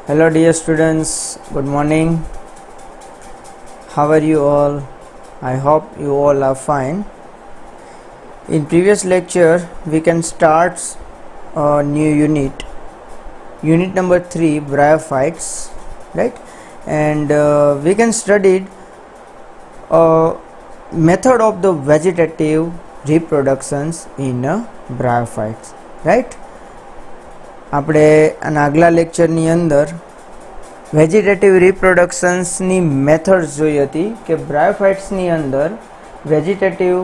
Hello dear students, good morning. How are you all? I hope you all are fine. In previous lecture we can start a new unit number 3, bryophytes, right? And we can study a method of the vegetative reproductions in bryophytes, right? આપણે આના આગલા લેક્ચરની અંદર vegetative રિપ્રોડક્શન્સની methods જોઈ હતી કે બ્રાયોફાઇટ્સની અંદર vegetative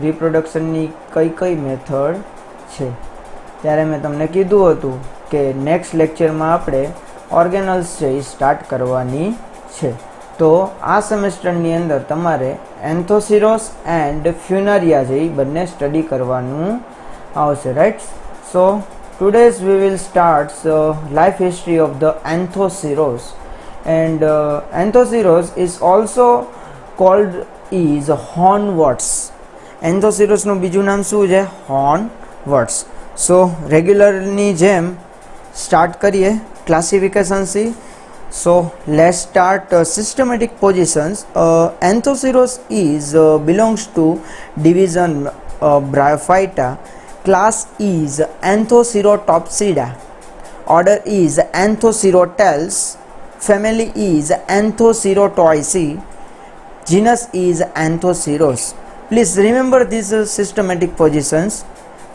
રિપ્રોડક્શનની કઈ method છે. ત્યારે મેં તમને કીધું હતું કે નેક્સ્ટ લેક્ચરમાં આપણે ઓર્ગેનલ્સ છે એ સ્ટાર્ટ કરવાની છે. તો આ સેમેસ્ટરની અંદર તમારે એન્થોસિરોસ એન્ડ ફ્યુનરિયા છે એ બંને સ્ટડી કરવાનું આવશે, right? So today's we will start life history of the Anthoceros, and Anthoceros is also called is hornworts. Anthoceros નું બીજું નામ શું છે? hornworts. So regular ની જેમ સ્ટાર્ટ કરીએ ક્લાસિફિકેશન થી. So let's start systematic positions. Anthoceros is belongs to division Bryophyta. Class is Anthocerotopsida. Order is Anthocerotales. Family is Anthocerotoiceae. Genus is Anthoceros. Please remember these systematic positions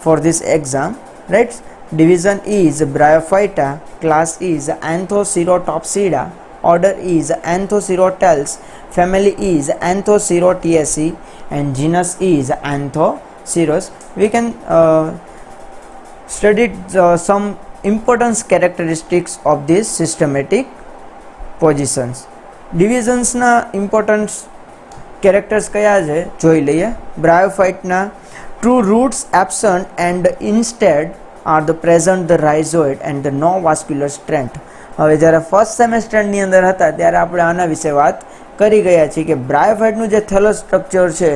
for this exam, right? Division is Bryophyta. Class is Anthocerotopsida. Order is Anthocerotales. Family is Anthocerotiaceae. And genus is Anthoceros. We can study some important characteristics of these systematic positions. Divisions na important characters kya છે જોઈ લઈએ. Bryophyte na true roots absent and instead are the present the rhizoid and the no vascular strength. હવે જ્યારે first સેમેસ્ટરની અંદર હતા ત્યારે આપણે આના વિશે વાત કરી ગયા છીએ કે બ્રાયોફાઇટનું જે થેલસ સ્ટ્રક્ચર છે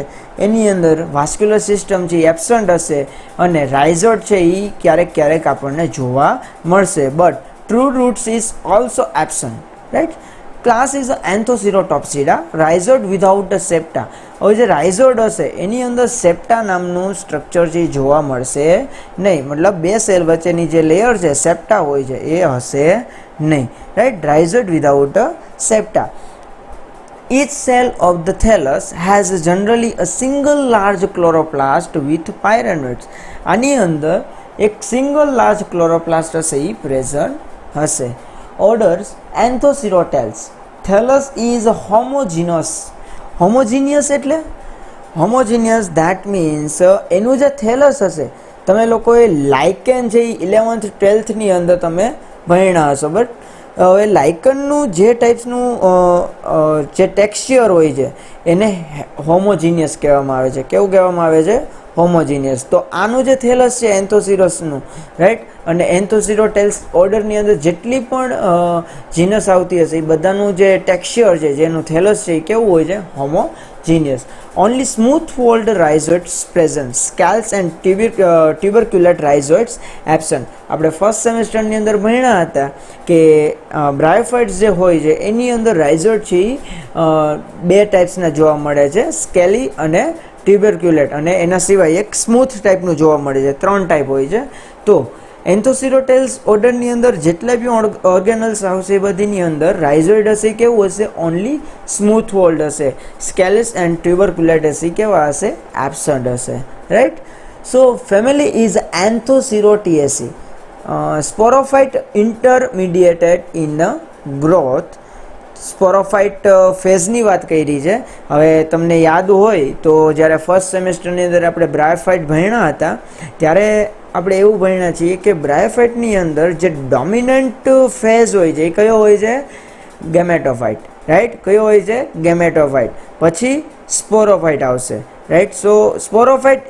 એની અંદર વાસ્ક્યુલર સિસ્ટમ છે એબસન્ટ હશે અને રાઇઝોઇડ છે એ ક્યારેક ક્યારેક આપણને જોવા મળશે, but true roots is also absent, right? Class is Anthocerotopsida. Rhizoid without a septa. હવે જે રાઇઝોઇડ હશે એની અંદર સેપ્ટા નામનું સ્ટ્રક્ચર છે જોવા મળશે નહીં, મતલબ બે સેલ વચ્ચેની જે લેયર છે સેપ્ટા હોય છે એ હશે નહીં, right? Rhizoid without a septa. Each cell of the thallus has generally a single large chloroplast with pyrenoids. આની અંદર એક સિંગલ લાર્જ ક્લોરોપ્લાસ્ટ હશે એ પ્રેઝન્ટ હશે. Orders Anthocerotales. Thallus is homogeneous. Homogeneous એટલે હોમોજીનિયસ ધેટ મીન્સ એનું જે થેલસ હશે, તમે લોકોએ લાઇકેન છે એ 11th 12thની અંદર તમે ભણ્યા હશો, બટ હવે લાઇકનનું જે ટાઈપ્સનું જે ટેક્સચર હોય છે એને હોમોજીનિયસ કહેવામાં આવે છે. કેવું કહેવામાં આવે છે? હોમોજીનિયસ. તો આનું જે થેલસ છે એન્થોસિરોસનું, રાઈટ? અને એન્થોસિરોટેલ્સ ઓર્ડરની અંદર જેટલી પણ જીનસ આવતી હશે એ બધાનું જે ટેક્સચર છે જેનું થેલસ છે એ કેવું હોય છે? Homogeneous. Only smooth fold rhizoids present. Scales and tuberculate rhizoids absent. આપણે ફર્સ્ટ સેમેસ્ટરની અંદર ભણ્યા હતા કે બ્રાયોફાઇટ્સ જે હોય છે એની અંદર રાઇઝોઇડ છે એ બે ટાઈપ્સના જોવા મળે છે, સ્કેલી અને ટ્યુબરક્યુલેટ, અને એના સિવાય એક સ્મૂથ ટાઈપનું જોવા મળે છે. 3 ટાઈપ હોય છે. તો એન્થોસિરોટેલ્સ ઓર્ડરની અંદર જેટલા બી ઓર્ગેનલ્સ આવશે એ બધીની અંદર રાઇઝોઇડ હશે કેવું હશે? ઓનલી સ્મૂથ વોલ્ડ હશે. સ્કેલિસ એન્ડ ટ્યુબરક્યુલેટ હશે કેવા હશે? એબસન્ટ હશે, right? So family is Anthocerotiaceae. Sporophyte intermediated in growth. Sporophyte ફેઝની વાત કરી છે. હવે તમને યાદ હોય તો જ્યારે ફર્સ્ટ સેમેસ્ટરની અંદર આપણે બ્રાયોફાઇટ ભણ્યા હતા ત્યારે આપણે એવું ભણ્યા છીએ કે બ્રાયોફાઇટની અંદર જે ડોમિનન્ટ ફેઝ હોય છે એ કયો હોય છે? Gametophyte, right? કયો હોય છે? ગેમેટોફાઇટ. પછી સ્પોરોફાઇટ આવશે, right? So sporophyte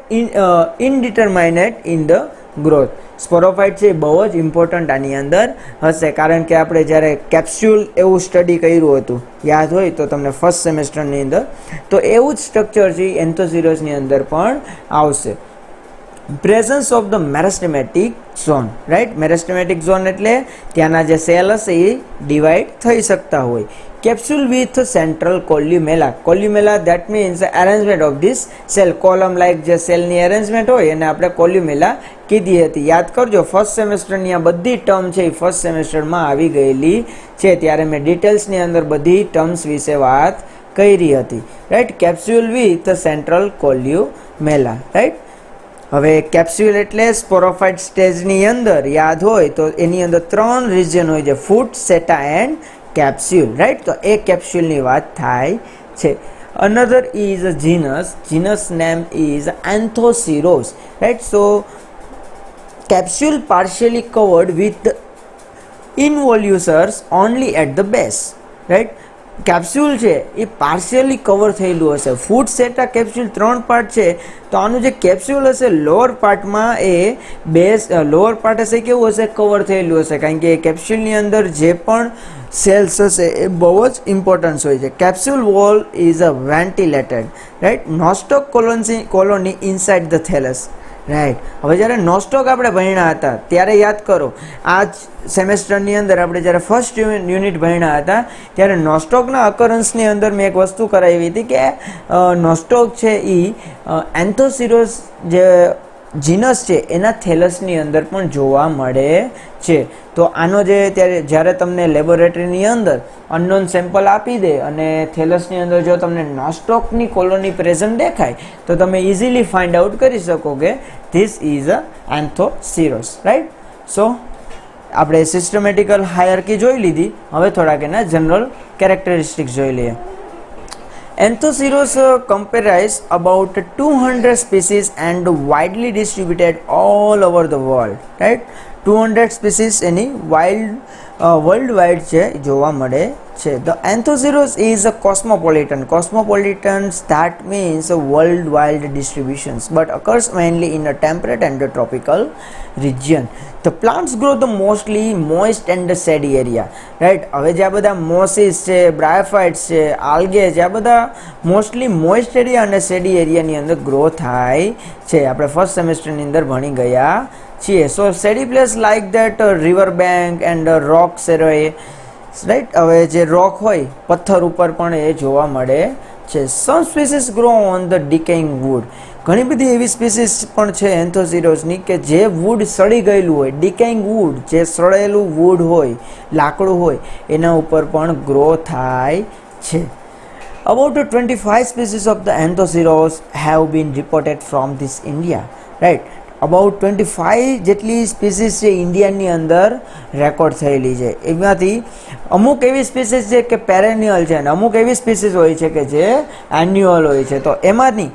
indeterminate in the growth. Sporophyte છે એ બહુ જ ઇમ્પોર્ટન્ટ આની અંદર હશે, કારણ કે આપણે જ્યારે કેપ્સ્યુલ એવું સ્ટડી કર્યું હતું, યાદ હોય તો તમને ફર્સ્ટ સેમેસ્ટરની અંદર, તો એવું જ સ્ટ્રક્ચર છે એન્થોસિરોસની અંદર પણ આવશે. Presence of the meristematic zone, right. Meristematic zone એટલે ત્યાંના જે સેલ હશે એ ડિવાઈડ થઈ શકતા હોય. Capsule with central columella. Columella that means arrangement of this cell. Column like જે સેલની અરેન્જમેન્ટ હોય એને આપણે કોલ્યુમેલા કીધી હતી. યાદ કરજો, ફર્સ્ટ સેમેસ્ટરની આ બધી ટર્મ છે એ ફર્સ્ટ સેમેસ્ટરમાં આવી ગયેલી છે. ત્યારે મેં ડિટેલ્સની અંદર બધી ટર્મ્સ વિશે વાત કરી હતી, right. Capsule with central columella, right. હવે કેપ્સ્યુલ એટલે સ્પોરોફાઇટ સ્ટેજની અંદર યાદ હોય તો એની અંદર 3 રિજન હોય છે, foot, seta and capsule, right. તો એ કેપ્સ્યુલની વાત થાય છે. Another is a genus name is Anthoceros, right. So capsule partially covered with involucres only at the base, right. Capsule છે એ પાર્શિયલી કવર થયેલું હશે. ફૂટ, સેટા, કેપ્સ્યુલ 3 પાર્ટ છે. તો આનું જે કેપ્સ્યુલ હશે લોઅર પાર્ટમાં એ બેઝ લોઅર પાર્ટ હશે કેવું હશે, કવર થયેલું હશે. કારણ કે કેપ્સ્યુલની અંદર જે પણ સેલ્સ હશે એ બહુ જ ઇમ્પોર્ટન્સ હોય છે. Capsule wall is a ventilated, right. Nostoc colony inside the thallus, right. હવે જ્યારે નોસ્ટોક આપણે ભણ્યા હતા ત્યારે યાદ કરો, આ જ સેમેસ્ટરની અંદર આપણે જ્યારે ફર્સ્ટ યુનિટ ભણ્યા હતા ત્યારે નોસ્ટોકના અકરન્સની અંદર મેં એક વસ્તુ કરાવી હતી કે નોસ્ટોક છે એ એન્થોસિરોસ જે જીનસ છે એના થેલસની અંદર પણ જોવા મળે છે. તો આનો જે જ્યારે તમને લેબોરેટરીની અંદર અનનોન સેમ્પલ આપી દે અને થેલસની અંદર જો તમને નોસ્ટોકની કોલોની પ્રેઝન્ટ દેખાય તો તમે ઇઝીલી ફાઇન્ડ આઉટ કરી શકો કે ધીસ ઇઝ અ એન્થોસિરોસ, રાઈટ. સો આપણે સિસ્ટમેટિકલ હાયરકી જોઈ લીધી. હવે થોડાક એના જનરલ કેરેક્ટરિસ્ટિક્સ જોઈ લઈએ. Anthoceros comprise about 200 species and widely distributed all over the world, right. 200 species any world wide છે જોવા મળે છે. The Anthoceros is a cosmopolitan. Cosmopolitans that means a worldwide distributions but occurs mainly in a temperate and a tropical region. The plants grow the mostly moist and shady area, right. હવે જે આ બધા મોસીસ છે, બ્રાયોફાઇટ્સ છે, આલ્ગે છે, આ બધા mostly moist area અને શેડી એરિયાની અંદર ગ્રો થાય છે. આપણે ફર્સ્ટ સેમેસ્ટરની અંદર ભણી ગયા છીએ. So shady place like that river bank and rock સેરોએ, રાઈટ. હવે જે રોક હોય પથ્થર ઉપર પણ એ જોવા મળે છે. Some species grow on the decaying wood. ઘણી બધી એવી સ્પીસીસ પણ છે એન્થોસિરોસની કે જે વુડ સડી ગયેલું હોય, ડિકેઇંગ વુડ, જે સડેલું વુડ હોય, લાકડું હોય એના ઉપર પણ ગ્રો થાય છે. About 25 species of the Anthoceros have been reported from this India, right. About 25 જેટલી સ્પીસીસ છે ઇન્ડિયાની અંદર રેકોર્ડ થયેલી છે. એમાંથી અમુક એવી સ્પીસીસ છે કે પેરેન્યુઅલ છે અને અમુક એવી સ્પીસીસ હોય છે કે જે એન્યુઅલ હોય છે. તો એમાંની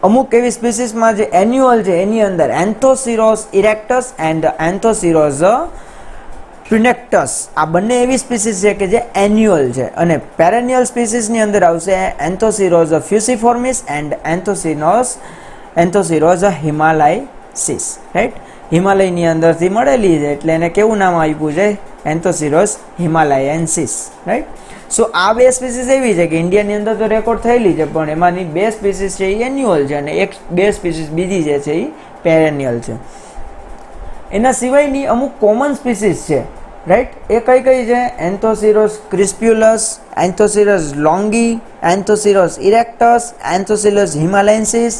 અમુક એવી સ્પીસીસમાં જે એન્યુઅલ છે એની અંદર એન્થોસિરોસ ઇરેક્ટસ એન્ડ એન્થોસિરોસ પ્યુનેક્ટસ આ બંને એવી સ્પીસીસ છે કે જે એન્યુઅલ છે. અને પેરેન્યુઅલ સ્પીસીસની અંદર આવશે એન્થોસિરોસ ફ્યુસિફોર્મિસ એન્ડ એન્થોસિરોસ હિમાલયસિસ, રાઈટ. હિમાલયની અંદરથી મળેલી છે એટલે એને કેવું નામ આપ્યું છે, એન્થોસિરોસ હિમાલયન્સિસ, રાઈટ. સો આ બે સ્પીસીસ એવી છે કે ઇન્ડિયાની અંદર તો રેકોર્ડ થયેલી છે પણ એમાંની 2 સ્પીસીસ છે એ એન્યુઅલ છે અને 2 સ્પીસીસ બીજી જે છે એ પેરેન્યુઅલ છે. એના સિવાયની અમુક કોમન સ્પીસીસ છે, રાઈટ. એ કઈ કઈ છે? એન્થોસિરોસ ક્રિસ્પ્યુલસ, એન્થોસિરોસ લોંગી, એન્થોસિરોસ ઇરેક્ટસ, એન્થોસિરોસ હિમાલયન્સિસ,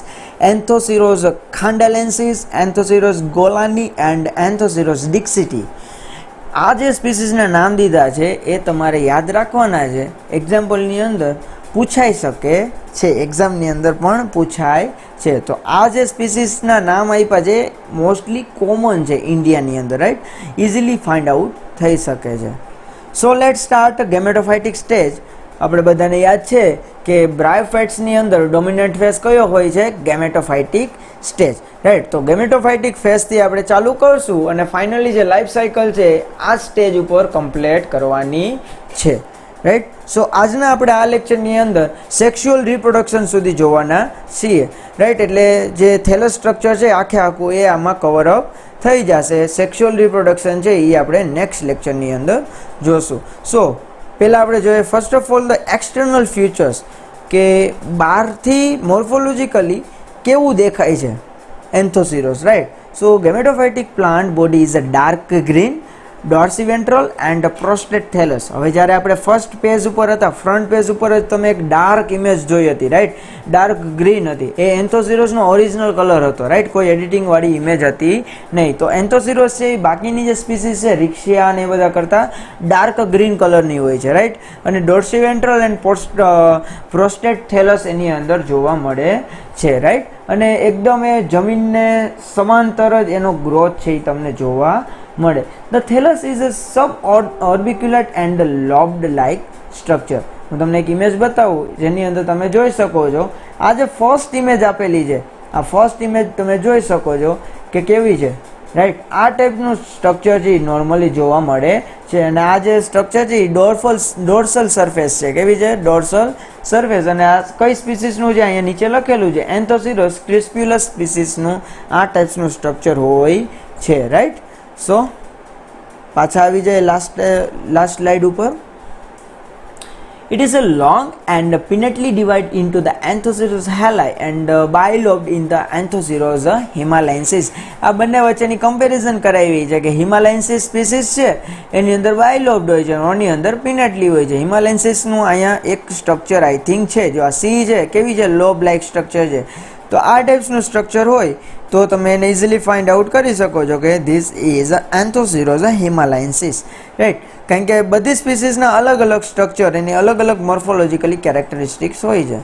એન્થોસિરોસ ખાન્ડાલેન્સિસ, એન્થોસિરોસ ગોલાની એન્ડ એન્થોસિરોસ ડિક્સિટી. આ જે સ્પીસીસના નામ દીધા છે એ તમારે યાદ રાખવાના છે. એક્ઝામ્પલની અંદર પૂછાઈ શકે છે, એક્ઝામની અંદર પણ પૂછાય છે. તો આ જે સ્પીસીસના નામ આપ્યા છે મોસ્ટલી કોમન છે ઇન્ડિયાની અંદર, રાઈટ. ઇઝીલી ફાઇન્ડ આઉટ થઈ શકે છે. So let start gametophytic stage. આપણે બધાને યાદ છે કે બ્રાયોફાઇટ્સની અંદર ડોમિનન્ટ ફેઝ કયો હોય છે? ગેમેટોફાઇટિક સ્ટેજ, રાઈટ. તો ગેમેટોફાઇટિક ફેઝથી આપણે ચાલુ કરશું અને ફાઇનલી જે લાઈફ સાયકલ છે આ સ્ટેજ ઉપર કમ્પ્લીટ કરવાની છે, રાઈટ. સો આજના આપણે આ લેક્ચરની અંદર સેક્સ્યુઅલ રિપ્રોડક્શન સુધી જોવાના છીએ, રાઈટ. એટલે જે થેલસ સ્ટ્રક્ચર છે આખે આખું એ આમાં કવરઅપ થઈ જશે. સેક્સ્યુઅલ રિપ્રોડક્શન છે એ આપણે નેક્સ્ટ લેક્ચરની અંદર જોશું. સો પહેલાં આપણે જોઈએ first of all the external features, કે બહારથી મોર્ફોલોજીકલી કેવું દેખાય છે, Anthoceros, right. So gametophytic plant body is a dark green dorsiventral and prostrate thallus. હવે જ્યારે આપણે ફર્સ્ટ પેજ ઉપર હતા, ફ્રન્ટ પેજ ઉપર જ તમે એક ડાર્ક ઇમેજ જોઈ હતી, રાઈટ, ડાર્ક ગ્રીન હતી. એ એન્થોસિરોસનો ઓરિજિનલ કલર હતો, રાઈટ, કોઈ એડિટિંગવાળી ઇમેજ હતી નહીં. તો એન્થોસિરોસ છે એ બાકીની જે સ્પીસીસ છે રિક્શિયા અને એ બધા કરતાં ડાર્ક ગ્રીન કલરની હોય છે, રાઈટ. અને ડોર્સિવેન્ટ્રલ એન્ડ પ્રોસ્ટેટ થેલસ એની અંદર જોવા મળે છે, રાઈટ. અને એકદમ એ જમીનને સમાંતર જ એનો ગ્રોથ છે એ તમને જોવા મળે. The thallus is a sub orbiculate and lobed like structure. હું તમને એક ઇમેજ બતાવું જેની અંદર તમે જોઈ શકો છો. આ જે ફર્સ્ટ ઇમેજ આપેલી છે, આ ફર્સ્ટ ઇમેજ તમે જોઈ શકો છો કે કેવી છે, રાઈટ. આ ટાઈપનું સ્ટ્રક્ચર છે નોર્મલી જોવા મળે છે. અને આ જે સ્ટ્રક્ચર છે એ ડોર્સલ સરફેસ છે. કેવી છે? Dorsal surface. અને આ કઈ સ્પીસીસનું છે? અહીંયા નીચે લખેલું છે એન્થોસિરોસ ક્રિસ્પ્યુલસ સ્પીસીસનું આ ટાઈપ્સનું સ્ટ્રક્ચર હોય છે, રાઈટ. સો પાછા આવી જાય લાસ્ટ સ્લાઇડ ઉપર. It is a long and pinnately divided into the Anthoceros hali and bilobed in the Anthoceros himalayensis. આ બંને વચ્ચેની કમ્પેરિઝન કરાવી છે કે હિમાલયન્સિસ સ્પીસીસ છે એની અંદર બાયલોબ્ડ હોય છે, આની અંદર પિનેટલી હોય છે. હિમાલયન્સિસનું અહીંયા એક સ્ટ્રક્ચર આઈ થિંક છે. જો આ સી છે કેવી છે? લોબ લાઇક સ્ટ્રક્ચર છે. તો આ ટાઈપ્સનું સ્ટ્રક્ચર હોય તો તમે એને ઇઝીલી ફાઇન્ડ આઉટ કરી શકો છો કે ધીસ ઇઝ એન્થોસિરોસ હિમાલયન્સિસ, રાઈટ. કારણ કે બધી સ્પીસીસના અલગ અલગ સ્ટ્રક્ચર, એની અલગ અલગ મોર્ફોલોજીકલી કેરેક્ટરિસ્ટિક્સ હોય છે.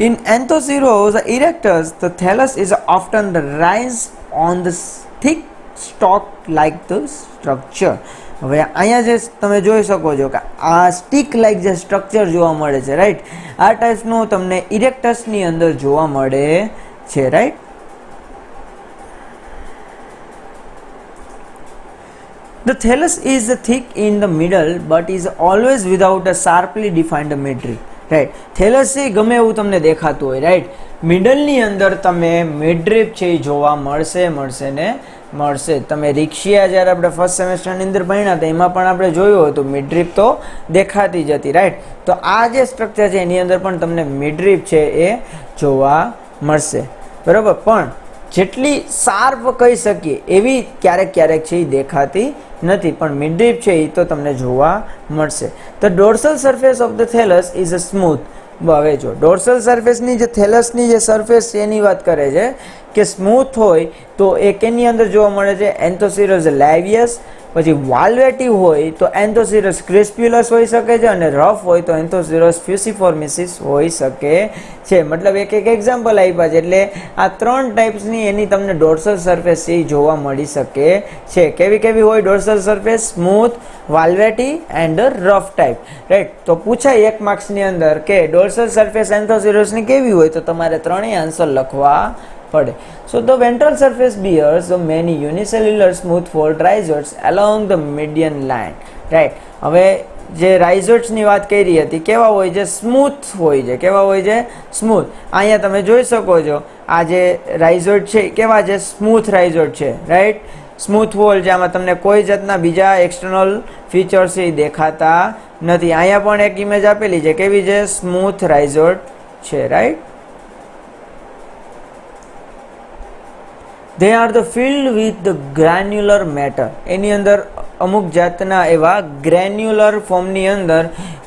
In Anthoceros erectus the thallus is often rise on the thick stock like the structure. હવે અહીંયા જે તમે જોઈ શકો છો કે આ સ્ટીક લાઇક જે સ્ટ્રક્ચર જોવા મળે છે, રાઈટ, આ ટાઈપનું તમને ઇરેક્ટસની અંદર જોવા મળે છે, right. The thallus is thick in the middle but is always without a sharply defined midrib, right. થેલસ છે ગમે એવું તમને દેખાતું હોય, રાઈટ. મિડલની અંદર તમે મિડ્રીપ છે એ જોવા મળશે. તમે રિક્શિયા જ્યારે આપણે ફર્સ્ટ સેમેસ્ટરની અંદર ભણ્યા હતા એમાં પણ આપણે જોયું હતું મિડ્રીપ તો દેખાતી જ હતી, રાઈટ. તો આ જે સ્ટ્રક્ચર છે એની અંદર પણ તમને મિડ્રીપ છે એ જોવા મળશે, બરાબર. પણ જેટલી શાર્પ કહી શકીએ એવી ક્યારેક છે એ દેખાતી નથી, પણ મિડ્રીપ છે એ તો તમને જોવા મળશે. The dorsal surface of the thallus is a smooth. હવે જો ડોર્સલ સરફેસની જે થેલસની જે સરફેસ છે એની વાત કરે છે કે સ્મૂથ હોય તો એ કેની અંદર જોવા મળે છે? એન્થોસિરોસ લાઇવિયસ. પછી વાલ્વેટી હોય તો એન્થોસિરોસ ક્રિસ્પ્યુલસ હોઈ શકે છે, અને રફ હોય તો એન્થોસિરોસ ફ્યુસિફોર્મિસિસ હોઈ શકે છે. મતલબ એક એક્ઝામ્પલ આપ્યા છે. એટલે આ ત્રણ ટાઈપ્સની એની તમને ડોર્સલ સરફેસ છે એ જોવા મળી શકે છે. કેવી હોય dorsal surface? Smooth, velvety and rough type, right. તો પૂછાય એક માર્ક્સની અંદર કે ડોર્સલ સરફેસ એન્થોસિરોસની કેવી હોય, તો તમારે ત્રણેય આન્સર લખવા પડે. So the ventral surface bears many unicellular smooth fold rhizoids along the median line, right. હવે જે રાઇઝોઇડ્સની વાત કરી હતી કેવા હોય છે? સ્મૂથ હોય છે. કેવા હોય છે? સ્મૂથ. અહીંયા તમે જોઈ શકો છો આ જે રાઇઝોઇડ છે કેવા છે? સ્મૂથ રાઇઝોઇડ છે, રાઈટ. સ્મૂથ વોલ છે. આમાં તમને કોઈ જાતના બીજા એક્સટર્નલ ફીચર્સ એ દેખાતા નથી. અહીંયા પણ એક ઇમેજ આપેલી છે. કેવી છે? સ્મૂથ રાઇઝોઇડ છે, right. They are the filled with the granular matter. એની અંદર અમુક જાતના એવા ગ્રેન્યુલર ફોર્મની અંદર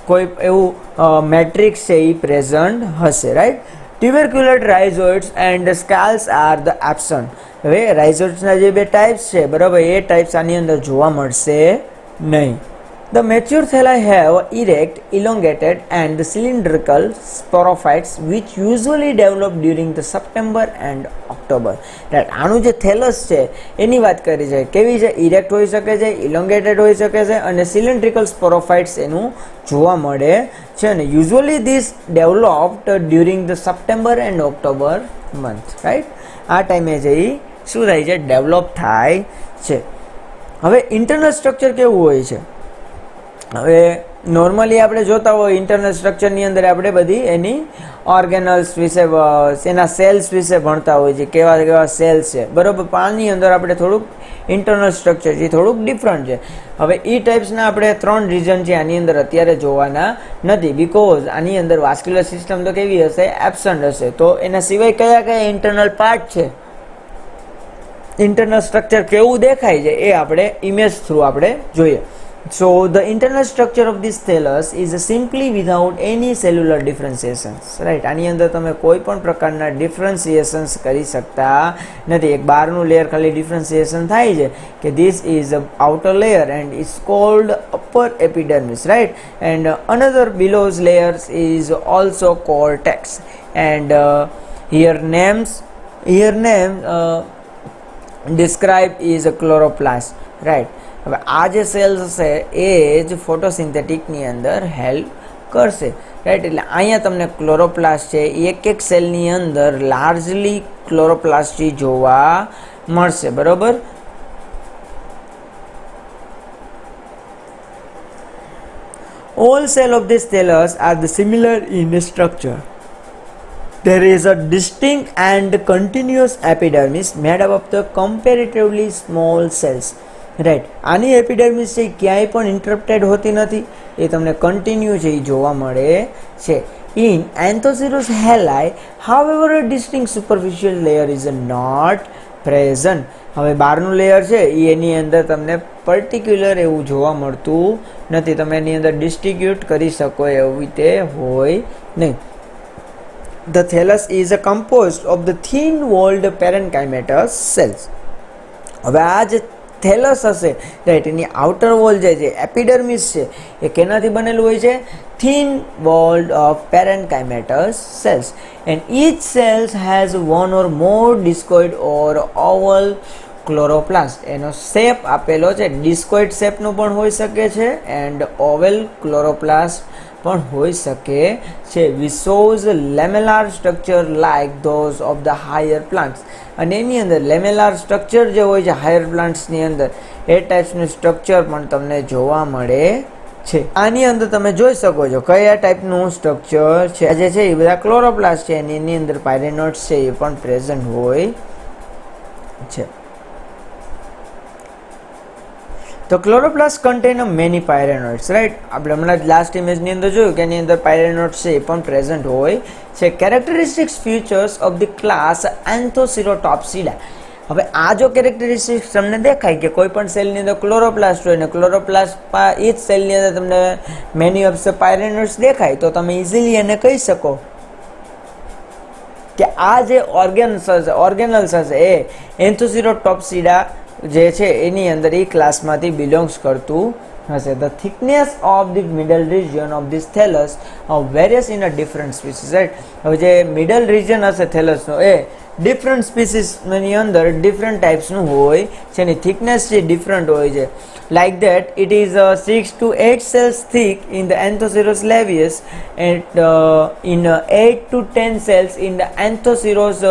કોઈ એવું મેટ્રિક્સ છે એ પ્રેઝન્ટ હશે, right. Tuberculate rhizoids and scales are the absent. હવે રાઇઝોઇડ્સના જે બે ટાઈપ્સ છે, બરાબર, એ ટાઈપ્સ આની અંદર જોવા મળશે નહીં. The mature thalli have erect, elongated and cylindrical sporophytes which usually develop during the September and October. Right. આનું જે થેલસ છે એની વાત કરી છે. કેવી છે? ઇરેક્ટ હોઈ શકે છે, ઇલોંગેટેડ હોઈ શકે છે, અને સિલિન્ડ્રિકલ સ્પોરોફાઇટ્સ એનું જોવા મળે છે. અને usually this developed during the September and October month, right. આ ટાઈમે છે એ શું થાય છે? ડેવલપ થાય છે. હવે ઇન્ટરનલ સ્ટ્રક્ચર કેવું હોય છે? હવે નોર્મલી આપણે જોતા હોય ઇન્ટરનલ સ્ટ્રક્ચરની અંદર આપણે બધી એની ઓર્ગેનલ્સ વિશે, એના સેલ્સ વિશે ભણતા હોય છે, કેવા સેલ્સ છે, બરાબર. પણ આની અંદર આપણે થોડુંક ઇન્ટરનલ સ્ટ્રક્ચર છે થોડુંક ડિફરન્ટ છે. હવે એ ટાઈપ્સના આપણે 3 રીઝન છે આની અંદર અત્યારે જોવાના નથી, બિકોઝ આની અંદર વાસ્ક્યુલર સિસ્ટમ તો કેવી હશે? એબસન્ટ હશે. તો એના સિવાય કયા ઇન્ટરનલ પાર્ટ છે ઇન્ટરનલ સ્ટ્રક્ચર કેવું દેખાય છે એ આપણે ઇમેજ થ્રુ આપણે જોઈએ. So the internal structure of this thallus is simply without any cellular differentiations, right? આની અંદર તમે કોઈ પણ પ્રકારના ડિફરન્સિએશન્સ કરી શકતા નથી. એક બહારનું લેયર ખાલી ડિફરન્સિએશન થાય છે કે this is a outer layer and it's called upper epidermis, right? And another below layers is also cortex, and here name described is a chloroplast, right? હવે આ જે સેલ્સ હશે એ જ ફોટોસિન્થેટિકની અંદર હેલ્પ કરશે, રાઈટ. એટલે અહીંયા તમને ક્લોરોપ્લાસ્ટ છે, એક સેલની અંદર લાર્જલી ક્લોરોપ્લાસ્ટી જોવા મળશે, બરોબર. All cells of this thallus are the similar in structure. There is a distinct and continuous epidermis made up of the comparatively small cells, right. આની એપિડર્મિસ છે ક્યાંય પણ ઇન્ટરપ્ટેડ હોતી નથી, એ તમને કન્ટિન્યુ છે એ જોવા મળે છે. In Anthoceros hallii however a distinct superficial layer is not present. હવે બહારનું લેયર છે એ એની અંદર તમને પર્ટિક્યુલર એવું જોવા મળતું નથી, તમે એની અંદર ડિસ્ટ્રીબ્યુટ કરી શકો એવી તે હોય નહીં. The thallus is composed of the thin-walled parenchymatous cells. હવે આ જે થેલસ હશે, રાઈટ, એની આઉટર વોલ જે છે એપિડર્મિસ છે એ કેનાથી બનેલું હોય છે? Thin walled of parenchymatous cells, and each cells has one or more discoid or oval chloroplast. એનો શેપ આપેલો છે, ડિસ્કોઇડ શેપનું પણ હોઈ શકે છે એન્ડ ઓવેલ ક્લોરોપ્લાસ્ટ પણ હોઈ શકે છે. Which shows lamellar structure like those of the higher plants. અને એની અંદર લેમેલાર સ્ટ્રક્ચર જે હોય છે હાયર પ્લાન્ટ્સની અંદર એ ટાઈપ્સનું સ્ટ્રક્ચર પણ તમને જોવા મળે છે. આની અંદર તમે જોઈ શકો છો કયા ટાઈપનું સ્ટ્રક્ચર છે. જે છે એ બધા ક્લોરોપ્લાસ્ટ છે અને એની અંદર પાયરેનોઇડ્સ છે એ પણ પ્રેઝન્ટ હોય છે. તો ક્લોરોપ્લાસ્ટ કન્ટેન મેની પાયરેનોઇડ્સ, રાઈટ. આપણે હમણાં જ લાસ્ટ ઇમેજની અંદર જોયું કે એની અંદર પાયરેનોઇડ્સ છે એ પણ પ્રેઝન્ટ હોય છે. Characteristics features of the class Anthocerotopsida. હવે આ જો કેરેક્ટરિસ્ટિક્સ તમને દેખાય કે કોઈ પણ સેલની અંદર ક્લોરોપ્લાસ્ટ હોય ને ક્લોરોપ્લાસ્ટમાં એ જ સેલની અંદર તમને મેની ઓફ ધ પાયરેનોઇડ્સ દેખાય તો તમે ઇઝીલી એને કહી શકો કે આ જે ઓર્ગેનલ્સ હશે એ એન્થોસિરોટોપ્સિડા જે છે એની અંદર એ ક્લાસમાંથી બિલોંગ્સ કરતું હશે. The thickness of the middle region of this thallus varies in a different species, right. હવે જે મિડલ રિજિયન હશે થેલસનો એ ડિફરન્ટ સ્પીસીસની અંદર ડિફરન્ટ ટાઈપ્સનું હોય છે, એની થિકનેસ જે ડિફરન્ટ હોય છે. Like that it is 6 to 8 cells thick in the Anthoceros laevis and in 8 to 10 cells in the Anthoceros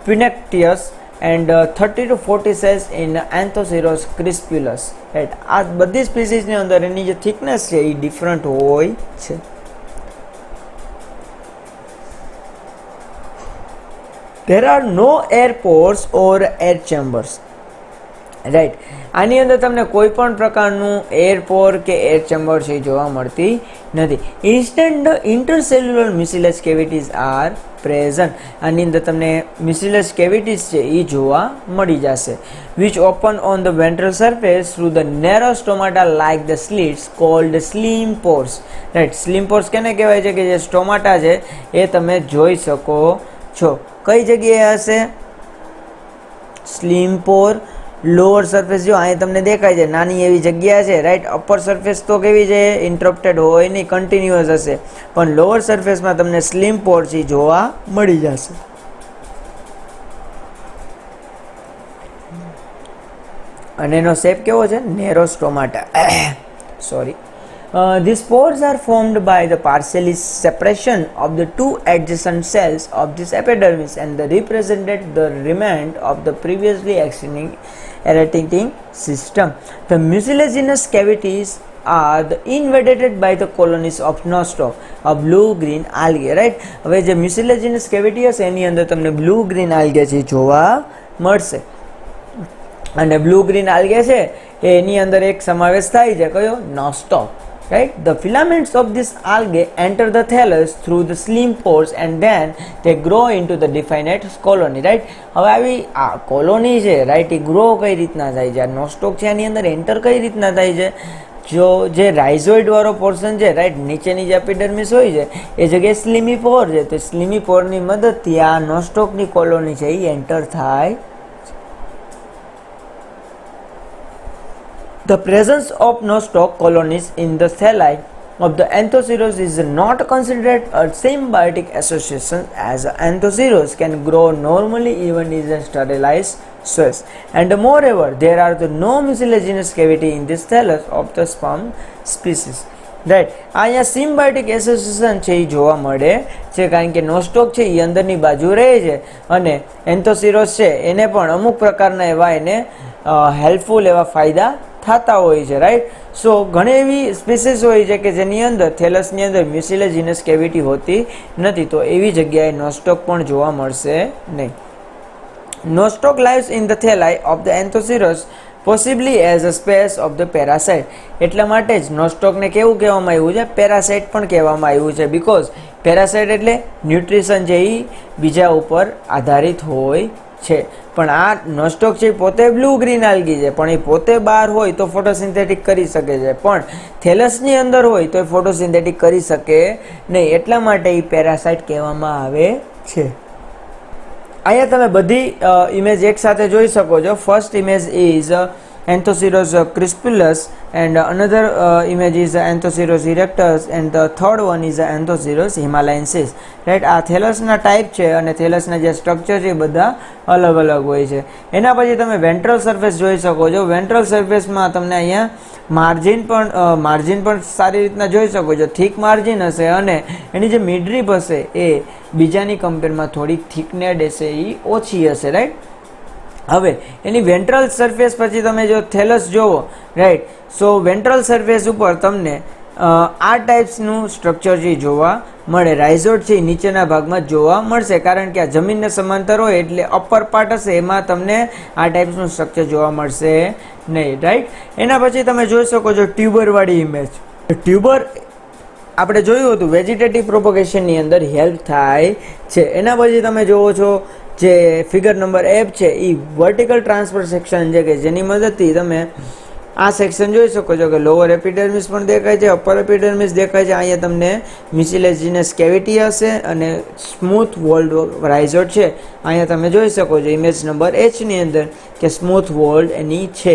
pinnactius and 30 to 40 cells in Anthoceros crispulus, right. આ બધી સ્પીસીસની અંદર એની જે થિકનેસ છે એ ડિફરન્ટ હોય છે. There are no air pores or air chambers, right. આની અંદર તમને કોઈ પણ પ્રકારનું એરપોર કે એર ચેમ્બર છે જોવા મળતી નથી. Instant intercellular mucilage cavities are present. આની અંદર તમને મિસિલસ કેવિટીઝ છે એ જોવા મળી જશે. Which open on the ventral surface through the narrow stomata like the slits called slime pores, right. Slime pores કેને કહેવાય છે? કે જે સ્ટોમાટા છે એ તમે જોઈ શકો છો. કઈ જગ્યાએ હશે સ્લીમ પોર? લોઅર સરફેસ જો અહીં તમને દેખાય છે નાની એવી જગ્યા છે, રાઈટ. અપર સરફેસ તો કેવી છે? ઇન્ટરપ્ટેડ હોય નહીં, કન્ટિન્યુઅસ હશે, પણ લોઅર સરફેસમાં તમને સ્લીમ પોર્સ જોવા મળી જશે. અને એનો શેપ કેવો છે? Narrow stomata. Sorry. These pores are formed by the partial separation of the two adjacent cells of this epidermis and they represented the remnant of the previously existing aerating system. The mucilaginous cavities are invaded by the colonies of nostoc, a blue-green algae, right. હવે જે mucilaginous cavity હશે એની અંદર તમને blue green algae છે જોવા મળશે. અને blue green algae છે એની અંદર એક સમાવેશ થાય છે કયો? નોસ્ટોક, right? The filaments of this algae enter the thallus through the slim pores and then they grow into the definite colony, right? હવે આવી આ કોલોની છે, રાઈટ, એ ગ્રો કઈ રીતના થાય છે, આ નોસ્ટોક છે એની અંદર એન્ટર કઈ રીતના થાય છે? જો જે રાઇઝોઇડ વાળો પોર્શન છે, રાઈટ, નીચેની જે એપિડર્મિસ હોય છે એ જગ્યાએ સ્લીમી પોર છે, તો સ્લીમી પોરની મદદથી આ નોસ્ટોકની કોલોની છે એ એન્ટર થાય. The presence of nostoc colonies in the thalli of the anthoceros is not considered a symbiotic association, as anthoceros can grow normally even in the sterilized cells, and moreover there are no mucilaginous cavity in this thallus of the sperm species. Right, અહીંયા symbiotic association છે એ જોવા મળે છે, કારણ કે નોસ્ટોક છે એ અંદરની બાજુ રહે છે અને એન્થોસિરોસ છે એને પણ અમુક પ્રકારના એવા એને હેલ્પફુલ એવા ફાયદા થતા હોય છે, રાઈટ. સો ઘણી એવી સ્પીસીસ હોય છે કે જેની અંદર થેલસની અંદર મ્યુસિલેજિનસ કેવિટી હોતી નથી, તો એવી જગ્યાએ નોસ્ટોક પણ જોવા મળશે નહીં. Nostoc lives in the thalli of the Anthoceros possibly as a space of the parasite. એટલા માટે જ નોસ્ટોકને કેવું કહેવામાં આવ્યું છે? પેરાસાઇટ પણ કહેવામાં આવ્યું છે, બિકોઝ પેરાસાઇટ એટલે ન્યુટ્રિશન છે એ બીજા ઉપર આધારિત હોય છે. પણ આ નોસ્ટોક છે પોતે બ્લુ ગ્રીન આલ્ગી છે, પણ એ પોતે બહાર હોય તો ફોટોસિન્થેટિક કરી શકે છે, પણ થેલસની અંદર હોય તો એ ફોટોસિન્થેટિક કરી શકે નહીં, એટલા માટે એ પેરાસાઇટ કહેવામાં આવે છે. અહીંયા તમે બધી ઇમેજ એક સાથે જોઈ શકો છો. First image is Anthoceros crispulus and another image is Anthoceros erectus and the third one is Anthoceros himalayensis, right? આ થેલસના ટાઈપ છે અને થેલસના જે સ્ટ્રક્ચર છે એ બધા અલગ અલગ હોય છે. એના પછી તમે વેન્ટ્રલ સરફેસ જોઈ શકો છો. વેન્ટ્રલ સરફેસમાં તમને અહીંયા માર્જિન પણ સારી રીતના જોઈ શકો છો. થીક માર્જિન હશે અને એની જે મિડરીપ હશે એ બીજાની કમ્પેરમાં થોડીક થિકનેડ હશે, એ ઓછી હશે, રાઈટ. હવે એની વેન્ટ્રલ સરફેસ પછી તમે જો થેલસ જોવો, રાઈટ, સો વેન્ટ્રલ સરફેસ ઉપર તમને આ ટાઈપ્સનું સ્ટ્રક્ચર જે જોવા મળે. રાઇઝોડ છે એ નીચેના ભાગમાં જ જોવા મળશે, કારણ કે આ જમીનને સમાંતર હોય એટલે અપર પાર્ટ હશે એમાં તમને આ ટાઈપ્સનું સ્ટ્રક્ચર જોવા મળશે નહીં, રાઈટ. એના પછી તમે જોઈ શકો છો ટ્યુબરવાળી ઇમેજ. ટ્યુબર આપણે જોયું હતું વેજીટેટિવ પ્રોપોગેશનની અંદર હેલ્પ થાય છે. એના પછી તમે જોવો છો જે ફિગર નંબર F છે એ વર્ટિકલ ટ્રાન્સફર સેક્શન છે કે જેની મદદથી તમે આ સેક્શન જોઈ શકો છો કે લોઅર એપિડર્મિસ પણ દેખાય છે, અપર એપિડર્મિસ દેખાય છે. અહીંયા તમને મ્યુસિલેજિનસ કેવિટી હશે અને સ્મૂથ વોલ્ડ રાઇઝોડ છે. અહીંયા તમે જોઈ શકો છો ઇમેજ નંબર H ની અંદર કે સ્મૂથ વોલ્ડ એની છે,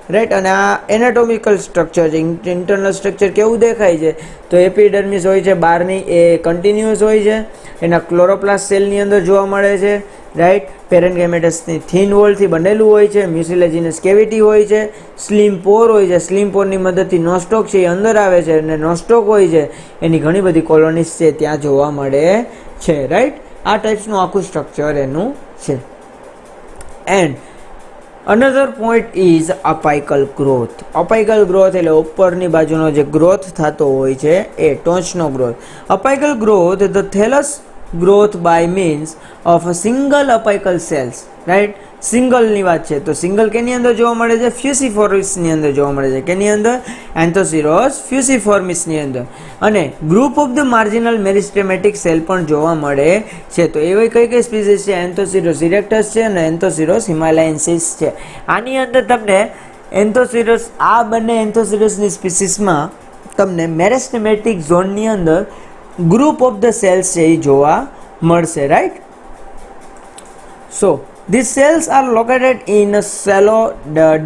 રાઈટ. અને આ એનાટોમિકલ સ્ટ્રક્ચર છે. ઇન્ટરનલ સ્ટ્રક્ચર કેવું દેખાય છે? તો એપિડર્મિસ હોય છે બહારની એ કન્ટિન્યુઅસ હોય છે, એના ક્લોરોપ્લાસ્ટ સેલની અંદર જોવા મળે છે, રાઈટ. પેરેન્કેમેટસની થિન વોલથી બનેલું હોય છે, મ્યુસિલેજિનસ કેવિટી હોય છે, સ્લીમ પોર હોય છે. સ્લીમ પોરની મદદથી નોસ્ટોક છે એ અંદર આવે છે અને નોસ્ટોક હોય છે એની ઘણી બધી કોલોનીઝ છે ત્યાં જોવા મળે છે, રાઈટ. આ ટાઈપ્સનું આખું સ્ટ્રક્ચર એનું છે. And another point is apical growth. apical growth એટલે ઉપરની બાજુનો જે ગ્રોથ થતો હોય છે એ ટોચનો growth. apical growth, the thallus growth by means of a single apical cells, right? સિંગલની વાત છે તો સિંગલ કેની અંદર જોવા મળે છે? ફ્યુસિફોર્મિસની અંદર જોવા મળે છે. કેની અંદર? એન્થોસિરોસ ફ્યુસિફોર્મિસની અંદર. અને group of the marginal meristematic cell પણ જોવા મળે છે. તો એવી કઈ કઈ સ્પીસીસ છે? એન્થોસિરોસ ઇરેક્ટસ છે અને એન્થોસિરોસ હિમાલયન્સિસ છે. આની અંદર તમને એન્થોસિરોસ, આ બંને એન્થોસિરોસની સ્પીસીસમાં તમને મેરિસ્ટેમેટિક ઝોનની અંદર ગ્રુપ ઓફ ધ સેલ્સ છે એ જોવા મળશે, right. So these cells are located in shallow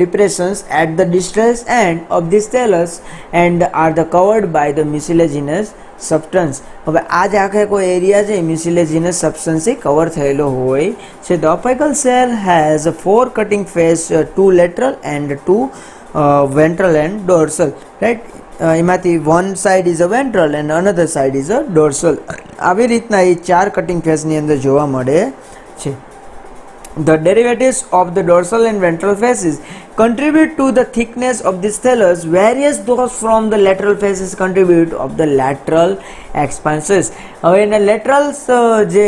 depressions at the distal end of this thallus and are covered by the mucilaginous substance. હવે આ જ આખે કોઈ એરિયા છે મ્યુસિલેજિનસ સબસ્ટન્સથી કવર થયેલો હોય છે. The apical cell has 4 cutting face, 2 lateral and 2 ventral and dorsal, right? એમાંથી one side is a ventral and another side is a dorsal. આવી રીતના એ 4 કટિંગ ફેસની અંદર જોવા મળે છે. The derivatives of the dorsal and ventral faces contribute to the thickness of this thallus, whereas those from the lateral faces contribute of the lateral expanses. હવે એના લેટરલ્સ જે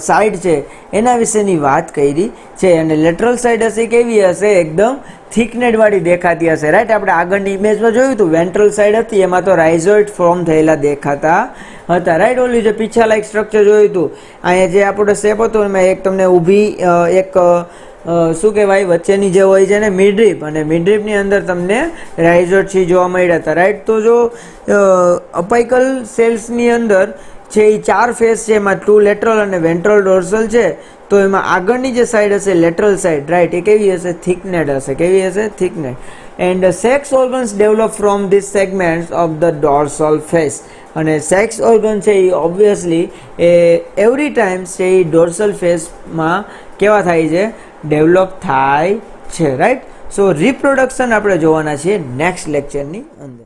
side છે એના વિશેની વાત કરી છે, અને લેટરલ સાઈડ હશે કેવી હશે, એકદમ થિકનેડ વાળી દેખાતી હશે, રાઈટ. આપણે આગળની ઇમેજમાં જોયું હતું વેન્ટ્રલ સાઈડ હતી એમાં તો રાઇઝોઇડ ફોર્મ થયેલા દેખાતા હતા, રાઈટ. ઓલી જે પીછા લાઈક સ્ટ્રક્ચર જોયું હતું, અહીંયા જે આપણો શેપ હતો એમાં એક તમને ઊભી એક શું કહેવાય વચ્ચેની જે હોય છે ને મિડરીપ, અને મિડરીપની અંદર તમને રાઇઝોઇડ છે જોવા મળ્યા હતા, રાઈટ. તો જો અપાઇકલ સેલ્સની અંદર છે એ 4 ફેસ છે, એમાં 2 લેટરલ અને વેન્ટ્રલ ડોર્સલ છે, તો એમાં આગળની જે સાઈડ હશે લેટરલ સાઈડ, રાઈટ, એ કેવી હશે, થિકનેડ હશે. કેવી હશે, thickened. And sex organs develop from this segments of the dorsal face, અને સેક્સ ઓર્ગન છે એ ઓબ્વિયસલી એ એવરી ટાઈમ છે એ ડોર્સલ ફેસમાં કેવા થાય છે, ડેવલપ થાય છે, રાઈટ. સો રિપ્રોડક્શન આપણે જોવાના છીએ નેક્સ્ટ લેક્ચરની અંદર.